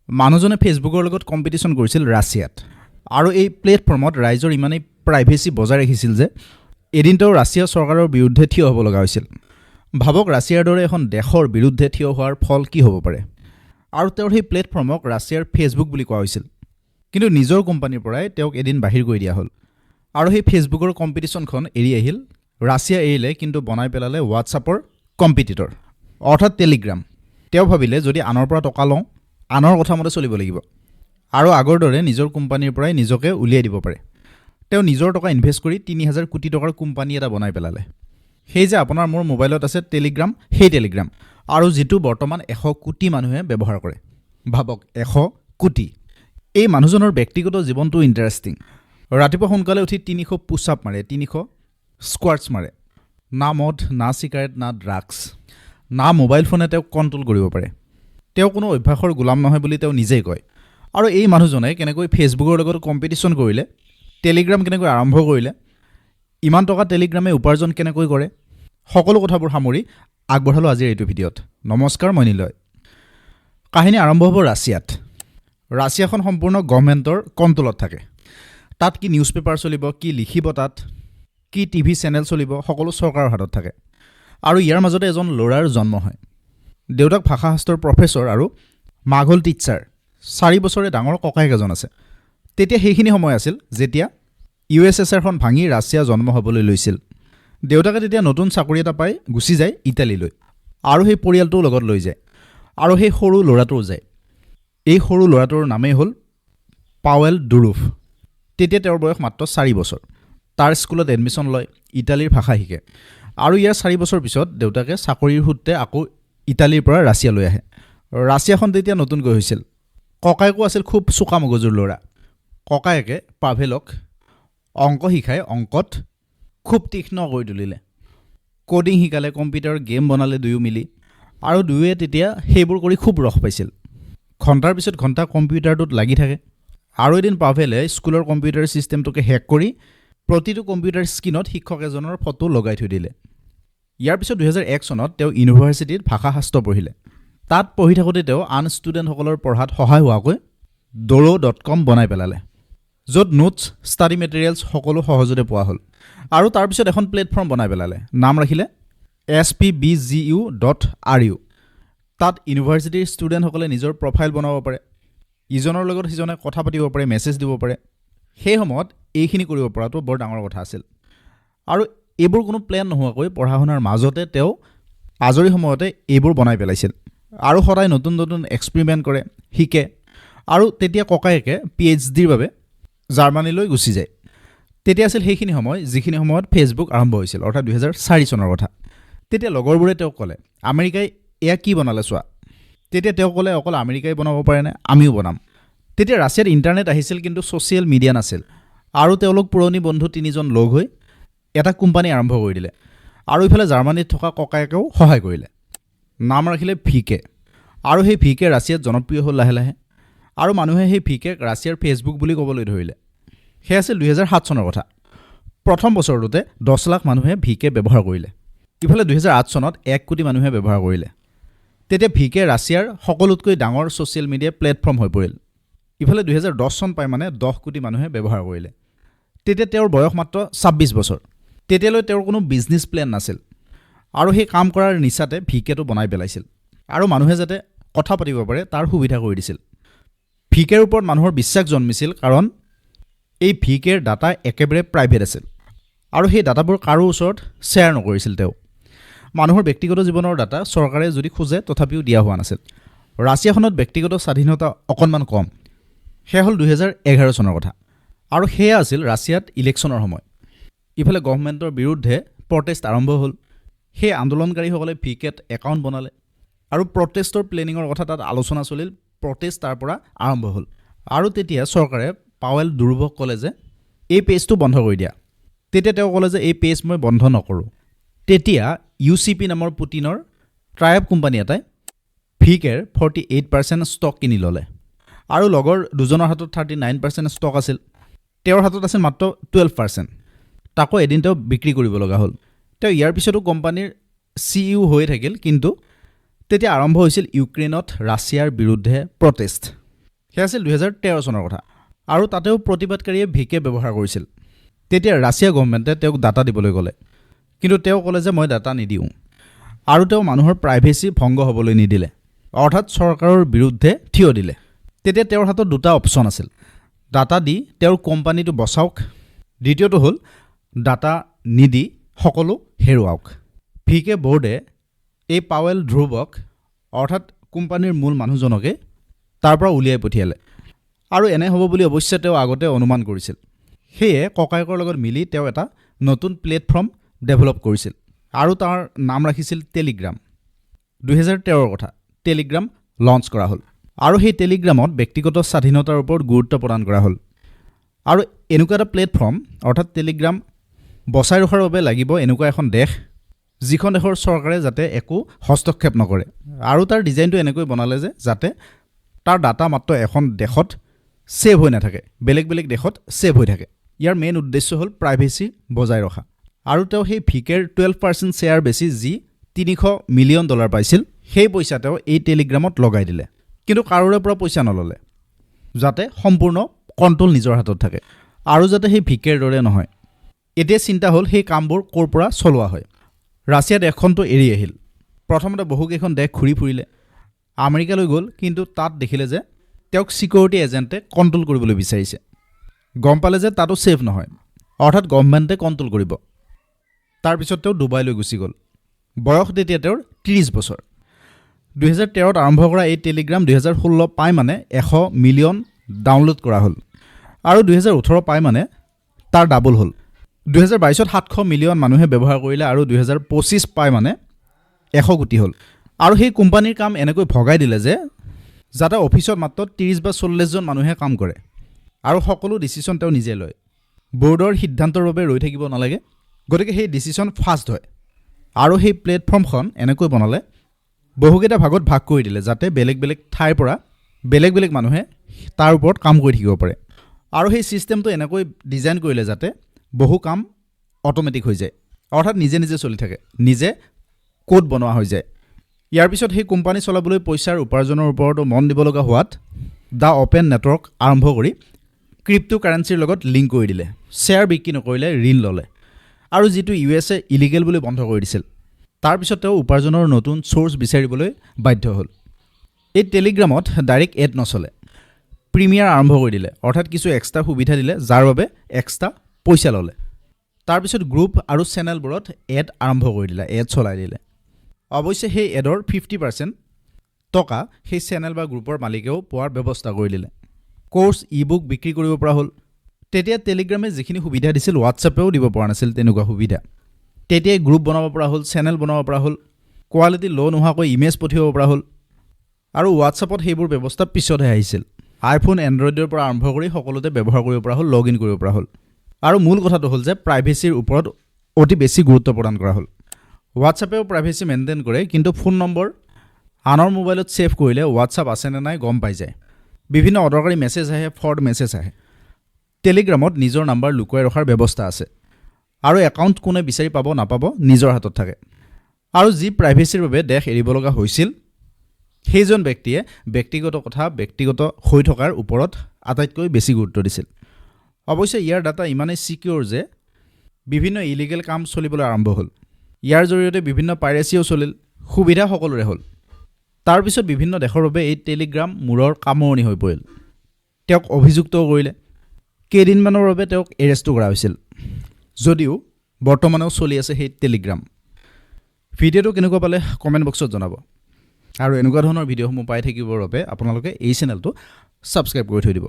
মানুহজনে ফেচবুকৰ লগত কম্পিটিশ্যন কৰিছিল ৰাছিয়াত আৰু এই প্লেটফৰ্মত ৰাইজৰ ইমানেই প্ৰাইভেচি বজাই ৰাখিছিল যে এদিন তেওঁ ৰাছিয়া চৰকাৰৰ বিৰুদ্ধে থিয় হ'ব লগা হৈছিল। ভাবক ৰাছিয়াৰ দৰে এখন দেশৰ বিৰুদ্ধে থিয় হোৱাৰ ফল কি হ'ব পাৰে। আৰু তেওঁৰ সেই প্লেটফৰ্মক ৰাছিয়াৰ ফেচবুক বুলি কোৱা হৈছিল। কিন্তু নিজৰ কোম্পানীৰ পৰাই তেওঁক এদিন বাহিৰ কৰি দিয়া হ'ল আৰু সেই ফেচবুকৰ কম্পিটিশ্যনখন এৰি আহিল। ৰাছিয়া এৰিলে কিন্তু বনাই পেলালে হোৱাটছআপৰ কম্পিটিটৰ অৰ্থাৎ টেলিগ্ৰাম। তেওঁ ভাবিলে যদি আনৰ পৰা টকা লওঁ আনৰ কথা মতে চলিব লাগিব আৰু আগৰ দৰে নিজৰ কোম্পানীৰ পৰাই নিজকে উলিয়াই দিব পাৰে। তেওঁ নিজৰ টকা ইনভেষ্ট কৰি ৩,০০০ কোটি টকাৰ কোম্পানী এটা বনাই পেলালে। সেই যে আপোনাৰ মোৰ মোবাইলত আছে টেলিগ্ৰাম, সেই টেলিগ্ৰাম আৰু যিটো বৰ্তমান ১০০ কোটি মানুহে ব্যৱহাৰ কৰে। ভাবক ১০০ কোটি। এই মানুহজনৰ ব্যক্তিগত জীৱনটো ইণ্টাৰেষ্টিং। ৰাতিপুৱা সোনকালে উঠি ৩০০ পুছ-আপ মাৰে, ৩০০ স্কোৱাটছ মাৰে। না মদ, না চিগাৰেট, না ড্ৰাগছ, না মোবাইল ফোনে তেওঁক কণ্ট্ৰল কৰিব পাৰে। তেওঁ কোনো অভ্যাসৰ গোলাম নহয় বুলি তেওঁ নিজেই কয়। আৰু এই মানুহজনে কেনেকৈ ফেচবুকৰ লগত কম্পিটিশ্যন কৰিলে, টেলিগ্ৰাম কেনেকৈ আৰম্ভ কৰিলে, ইমান টকা টেলিগ্ৰামে উপাৰ্জন কেনেকৈ কৰে, সকলো কথাবোৰ সামৰি আগবঢ়ালোঁ আজিৰ এইটো ভিডিঅ'ত। নমস্কাৰ, মই নিলয়। কাহিনী আৰম্ভ হ'ব ৰাছিয়াত। ৰাছিয়াখন সম্পূৰ্ণ গভৰ্ণমেণ্টৰ কণ্ট্ৰলত থাকে। তাত কি নিউজ পেপাৰ চলিব, কি লিখিব, তাত কি টিভি চেনেল চলিব, সকলো চৰকাৰৰ হাতত থাকে। আৰু ইয়াৰ মাজতে এজন ল'ৰাৰ জন্ম হয়। দেউতাক ভাষাশাস্ত্ৰৰ প্ৰফেচৰ আৰু মাক হ'ল টিচাৰ। ৪ বছৰে ডাঙৰ ককায়েক এজন আছে। তেতিয়া সেইখিনি সময় আছিল যেতিয়া USSRখন ভাঙি ৰাছিয়া জন্ম হ'বলৈ লৈছিল। দেউতাকে তেতিয়া নতুন চাকৰি এটা পাই গুচি যায় ইটালীলৈ আৰু সেই পৰিয়ালটোও লগত লৈ যায় আৰু সেই সৰু ল'ৰাটোও যায়। এই সৰু ল'ৰাটোৰ নামেই হ'ল পাৱেল ডুৰোভ। তেতিয়া তেওঁৰ বয়স মাত্ৰ ৪ বছৰ। তাৰ স্কুলত এডমিশ্যন লয়, ইটালীৰ ভাষা শিকে আৰু ইয়াৰ ৪ বছৰ পিছত দেউতাকে চাকৰিৰ সূত্ৰে আকৌ ইটালীৰ পৰা ৰাছিয়ালৈ আহে। ৰাছিয়াখন তেতিয়া নতুনকৈ হৈছিল। ককায়েকো আছিল খুব চোকা মগজুৰ ল'ৰা। ককায়েকে পাভেলক অংক শিকাই অংকত খুব তীক্ষ্ণ কৰি তুলিলে। কোডিং শিকালে, কম্পিউটাৰ গেম বনালে দুয়ো মিলি আৰু দুয়োৱে তেতিয়া সেইবোৰ কৰি খুব ৰস পাইছিল। ঘণ্টাৰ পিছত ঘণ্টা কম্পিউটাৰটোত লাগি থাকে। আৰু এদিন পাভেলে স্কুলৰ কম্পিউটাৰ ছিষ্টেমটোকে হেক কৰি প্ৰতিটো কম্পিউটাৰ স্ক্ৰীণত শিক্ষক এজনৰ ফটো লগাই থৈ দিলে। ইয়াৰ পিছত ২০০১ চনত তেওঁ ইউনিভাৰ্চিটিত ভাষাশাস্ত্ৰ পঢ়িলে। তাত পঢ়ি থাকোঁতে তেওঁ আন ষ্টুডেণ্টসকলৰ পঢ়াত সহায় হোৱাকৈ doro.com বনাই পেলালে, য'ত নোটছ, ষ্টাডি মেটেৰিয়েলছ সকলো সহজতে পোৱা হ'ল। আৰু তাৰপিছত এখন প্লেটফৰ্ম বনাই পেলালে, নাম ৰাখিলে spbgu.ru। তাত ইউনিভাৰ্চিটিৰ ষ্টুডেণ্টসকলে নিজৰ প্ৰফাইল বনাব পাৰে, ইজনৰ লগত সিজনে কথা পাতিব পাৰে, মেছেজ দিব পাৰে। সেই সময়ত এইখিনি কৰিব পৰাটো বৰ ডাঙৰ কথা আছিল। আৰু এইবোৰ কোনো প্লেন নোহোৱাকৈ পঢ়া শুনাৰ মাজতে তেওঁ আজৰি সময়তে এইবোৰ বনাই পেলাইছিল আৰু সদায় নতুন নতুন এক্সপেৰিমেণ্ট কৰে, শিকে। আৰু তেতিয়া ককায়েকে PhDৰ বাবে জাৰ্মানীলৈ গুচি যায়। তেতিয়া আছিল সেইখিনি সময় যিখিনি সময়ত ফেচবুক আৰম্ভ হৈছিল, অৰ্থাৎ ২০০৪ চনৰ কথা। তেতিয়া লগৰবোৰে তেওঁক ক'লে, আমেৰিকাই এয়া কি বনালে চোৱা। তেতিয়া তেওঁ ক'লে, অকল আমেৰিকাই বনাব পাৰেনে, আমিও বনাম। তেতিয়া ৰাছিয়াত ইণ্টাৰনেট আহিছিল কিন্তু ছ'চিয়েল মিডিয়া নাছিল। আৰু তেওঁলোক পুৰণি বন্ধু ৩জন লগ হৈ এটা কোম্পানী আৰম্ভ কৰি দিলে আৰু ইফালে জাৰ্মানীত থকা ককায়েকেও সহায় কৰিলে। নাম ৰাখিলে VK। আৰু সেই VK ৰাছিয়াত জনপ্ৰিয় হ'ল লাহে লাহে আৰু মানুহে সেই VKক ৰাছিয়াৰ ফেচবুক বুলি ক'বলৈ ধৰিলে। সেয়া আছিল ২০০৭ চনৰ কথা। প্ৰথম বছৰটোতে ১০ লাখ মানুহে VK ব্যৱহাৰ কৰিলে। ইফালে ২০০৮ চনত ১ কোটি মানুহে ব্যৱহাৰ কৰিলে। তেতিয়া VK ৰাছিয়াৰ সকলোতকৈ ডাঙৰ ছ'চিয়েল মিডিয়া প্লেটফৰ্ম হৈ পৰিল। ইফালে ২০১০ চন পাই মানে ১০ কোটি মানুহে ব্যৱহাৰ কৰিলে। তেতিয়া তেওঁৰ বয়স মাত্ৰ ২৬ বছৰ। তেতিয়ালৈ তেওঁৰ কোনো বিজনেছ প্লেন নাছিল আৰু সেই কাম কৰাৰ নিচাতে VKটো বনাই পেলাইছিল আৰু মানুহে যাতে কথা পাতিব পাৰে তাৰ সুবিধা কৰি দিছিল। VKৰ ওপৰত মানুহৰ বিশ্বাস জন্মিছিল কাৰণ এই VKৰ ডাটা একেবাৰে প্ৰাইভেট আছিল আৰু সেই ডাটাবোৰ কাৰো ওচৰত শ্বেয়াৰ নকৰিছিল তেওঁ। মানুহৰ ব্যক্তিগত জীৱনৰ ডাটা চৰকাৰে যদি খোজে তথাপিও দিয়া হোৱা নাছিল। ৰাছিয়াখনত ব্যক্তিগত স্বাধীনতা অকণমান কম। সেয়া হ'ল ২০১১ চনৰ কথা আৰু সেয়া আছিল ৰাছিয়াত ইলেকশ্যনৰ সময়। ইফালে গভৰ্ণমেণ্টৰ বিৰুদ্ধে প্ৰটেষ্ট আৰম্ভ হ'ল। সেই আন্দোলনকাৰীসকলে VKত একাউণ্ট বনালে আৰু প্ৰটেষ্টৰ প্লেনিঙৰ কথা তাত আলোচনা চলিল। প্ৰটেষ্ট তাৰ পৰা আৰম্ভ হ'ল আৰু তেতিয়া চৰকাৰে পাৱেল ডুৰোভক ক'লে যে এই পেজটো বন্ধ কৰি দিয়া। তেতিয়া তেওঁ ক'লে যে এই পেজ মই বন্ধ নকৰোঁ। তেতিয়া UCP নামৰ পুটিনৰ ট্ৰায়াব কোম্পানী এটাই VKৰ 48% ষ্টক কিনি ল'লে আৰু লগৰ দুজনৰ হাতত 39% ষ্টক আছিল। তেওঁৰ হাতত আছিল মাত্ৰ 12%। তাকো এদিন তেওঁ বিক্ৰী কৰিব লগা হ'ল। তেওঁ ইয়াৰ পিছতো কোম্পানীৰ CEO হৈ থাকিল। কিন্তু তেতিয়া আৰম্ভ হৈছিল ইউক্ৰেইনত ৰাছিয়াৰ বিৰুদ্ধে প্ৰটেষ্ট। সেয়া আছিল 2013 চনৰ কথা আৰু তাতেও প্ৰতিবাদকাৰীয়ে ভিকে ব্যৱহাৰ কৰিছিল তেতিয়া ৰাছিয়া গভৰ্ণমেণ্টে তেওঁক ডাটা দিবলৈ ক'লে কিন্তু তেওঁ ক'লে যে মই ডাটা নিদিওঁ আৰু তেওঁ মানুহৰ প্ৰাইভেচি ভংগ হ'বলৈ নিদিলে অৰ্থাৎ চৰকাৰৰ বিৰুদ্ধে থিয় দিলে তেতিয়া তেওঁৰ হাতত দুটা অপচন আছিল ডাটা দি তেওঁৰ কোম্পানীটো বচাওক দ্বিতীয়টো হ'ল ডাটা নিদি সকলো হেৰুৱাওক ভিকে বোৰ্ডে এই পাৱেল ধ্ৰুৱক অৰ্থাৎ কোম্পানীৰ মূল মানুহজনকে তাৰ পৰা উলিয়াই পঠিয়ালে আৰু এনে হ'ব বুলি অৱশ্যে তেওঁ আগতে অনুমান কৰিছিল সেয়ে ককায়েকৰ লগত মিলি তেওঁ এটা নতুন প্লেটফৰ্ম ডেভেলপ কৰিছিল আৰু তাৰ নাম ৰাখিছিল টেলিগ্ৰাম 2013 কথা টেলিগ্ৰাম লঞ্চ কৰা হ'ল আৰু সেই টেলিগ্ৰামত ব্যক্তিগত স্বাধীনতাৰ ওপৰত গুৰুত্ব প্ৰদান কৰা হ'ল আৰু এনেকুৱা এটা প্লেটফৰ্ম অৰ্থাৎ টেলিগ্ৰাম বচাই ৰখাৰ বাবে লাগিব এনেকুৱা এখন দেশ যিখন দেশৰ চৰকাৰে যাতে একো হস্তক্ষেপ নকৰে আৰু তাৰ ডিজাইনটো এনেকৈ বনালে যে যাতে তাৰ ডাটা মাত্ৰ এখন দেশত সেভ হৈ নাথাকে বেলেগ বেলেগ দেশত সেভ হৈ থাকে ইয়াৰ মেইন উদ্দেশ্য হ'ল প্ৰাইভেচি বজাই ৰখা আৰু তেওঁ সেই ভিকেৰ 12% শ্বেয়াৰ বেছি যি $300 মিলিয়ন পাইছিল সেই পইচা তেওঁ এই টেলিগ্ৰামত লগাই দিলে কিন্তু কাৰোৰে পৰা পইচা নললে যাতে সম্পূৰ্ণ কণ্ট্ৰোল নিজৰ হাতত থাকে আৰু যাতে সেই ভিকেৰ দৰে নহয় এতিয়া চিন্তা হ'ল সেই কামবোৰ ক'ৰ পৰা চলোৱা হয় ৰাছিয়া দেশখনটো এৰি আহিল প্ৰথমতে বহুকেইখন দেশ ঘূৰি ফুৰিলে আমেৰিকালৈ গ'ল কিন্তু তাত দেখিলে যে তেওঁক সিকিউৰিটি এজেণ্টে কণ্ট্ৰোল কৰিবলৈ বিচাৰিছে গম পালে যে তাতো সেফ নহয় অৰ্থাৎ গভৰ্ণমেণ্টে কণ্ট্ৰোল কৰিব তাৰপিছত তেওঁ ডুবাইলৈ গুচি গ'ল বয়স তেতিয়া তেওঁৰ 30 বছৰ 2013ত আৰম্ভ কৰা এই টেলিগ্ৰাম 2016 পাই মানে 100 মিলিয়ন ডাউনলোড কৰা হ'ল আৰু 2018 পাই মানে তাৰ ডাবল হ'ল 2022ত 700 মিলিয়ন মানুহে ব্যৱহাৰ কৰিলে আৰু 2025 পাই মানে 100 কোটি হ'ল আৰু সেই কোম্পানীৰ কাম এনেকৈ ভগাই দিলে যে যাতে অফিচত মাত্ৰ 30 বা 40 জন মানুহে কাম কৰে আৰু সকলো ডিসিশন তেওঁ নিজে লয় বোৰ্ডৰ সিদ্ধান্তৰ বাবে ৰৈ থাকিব নালাগে গতিকে সেই ডিসিশন ফাষ্ট হয় আৰু সেই প্লেটফৰ্মখন এনেকৈ বনালে বহুকেইটা ভাগত ভাগ কৰি দিলে যাতে বেলেগ বেলেগ ঠাইৰ পৰা বেলেগ বেলেগ মানুহে তাৰ ওপৰত কাম কৰি থাকিব পাৰে আৰু সেই সিস্টেমটো এনেকৈ ডিজাইন কৰিলে যাতে বহু কাম অটোমেটিক হৈ যায় অৰ্থাৎ নিজে নিজে চলি থাকে নিজে কোড বনোৱা হৈ যায় ইয়াৰ পিছত সেই কোম্পানী চলাবলৈ পইচাৰ উপাৰ্জনৰ ওপৰত মন দিব লগা হোৱাত দা ওপেন নেটৱৰ্ক আৰম্ভ কৰি ক্ৰিপ্টোকাৰেন্সিৰ লগত লিংক কৰি দিলে শ্বেয়াৰ বিক্ৰী নকৰিলে ঋণ ল'লে আৰু যিটো ইউএছএ ইলিগেল বুলি বন্ধ কৰি দিছিল তাৰ পিছত তেওঁ উপাৰ্জনৰ নতুন সোৰ্স বিচাৰিবলৈ বাধ্য হ'ল এই টেলিগ্ৰামত ডাইৰেক্ট এড নচলে প্ৰিমিয়াৰ আৰম্ভ কৰি দিলে অৰ্থাৎ কিছু এক্সট্ৰা সুবিধা দিলে যাৰ বাবে এক্সট্ৰা পইচা ল'লে তাৰ পিছত গ্ৰুপ আৰু চেনেলবোৰত এড আৰম্ভ কৰি দিলে এড চলাই দিলে অৱশ্যে সেই এডৰ 50% টকা সেই চেনেল বা গ্ৰুপৰ মালিকেও পোৱাৰ ব্যৱস্থা কৰি দিলে কোৰ্স ই-বুক বিক্ৰী কৰিব পৰা হ'ল তেতিয়া টেলিগ্ৰামে যিখিনি সুবিধা দিছিল হোৱাটছএপেও দিব পৰা নাছিল তেনেকুৱা সুবিধা তেতিয়া গ্ৰুপ বনাব পৰা হ'ল চেনেল বনাব পৰা হ'ল কোৱালিটি লো নোহোৱাকৈ ইমেজ পঠিয়াব পৰা হ'ল আৰু হোৱাটছএপত সেইবোৰ ব্যৱস্থা পিছতহে আহিছিল আইফোন এণ্ড্ৰইডৰ পৰা আৰম্ভ কৰি সকলোতে ব্যৱহাৰ কৰিব পৰা হ'ল লগ ইন কৰিব পৰা হ'ল আৰু মূল কথাটো হ'ল যে প্ৰাইভেচিৰ ওপৰত অতি বেছি গুৰুত্ব প্ৰদান কৰা হ'ল হোৱাটছএপেও প্ৰাইভেচি মেইনটেইন কৰে কিন্তু ফোন নম্বৰ আনৰ মোবাইলত সেভ কৰিলে হোৱাটছএপ আছে নে নাই গম পাই যায় বিভিন্ন অদৰকাৰী মেছেজ আহে ফ্ৰড মেছেজ আহে টেলিগ্ৰামত নিজৰ নাম্বাৰ লুকুৱাই ৰখাৰ ব্যৱস্থা আছে আৰু একাউণ্ট কোনে বিচাৰি পাব নাপাব নিজৰ হাতত থাকে আৰু যি প্ৰাইভেচিৰ বাবে দেশ এৰিব লগা হৈছিল সেইজন ব্যক্তিয়ে ব্যক্তিগত কথা ব্যক্তিগত হৈ থকাৰ ওপৰত আটাইতকৈ বেছি গুৰুত্ব দিছিল অৱশ্যে ইয়াৰ ডাটা ইমানেই সিকিউৰ যে বিভিন্ন ইলিগেল কাম চলিবলৈ আৰম্ভ হ'ল ইয়াৰ জৰিয়তে বিভিন্ন পাইৰেচিও চলিল সুবিধা সকলোৰে হ'ল তাৰ পিছত বিভিন্ন দেশৰ বাবে এই টেলিগ্ৰাম মূৰৰ কামৰণি হৈ পৰিল তেওঁক অভিযুক্ত কৰিলে কেইদিনমানৰ বাবে তেওঁক এৰেষ্টটো কৰা হৈছিল যদিও বৰ্তমানেও চলি আছে সেই টেলিগ্ৰাম ভিডিঅ'টো কেনেকুৱা পালে কমেণ্ট বক্সত জনাব আৰু এনেকুৱা ধৰণৰ ভিডিঅ'সমূহ পাই থাকিবৰ বাবে আপোনালোকে এই চেনেলটো ছাবস্ক্ৰাইব কৰি থৈ দিব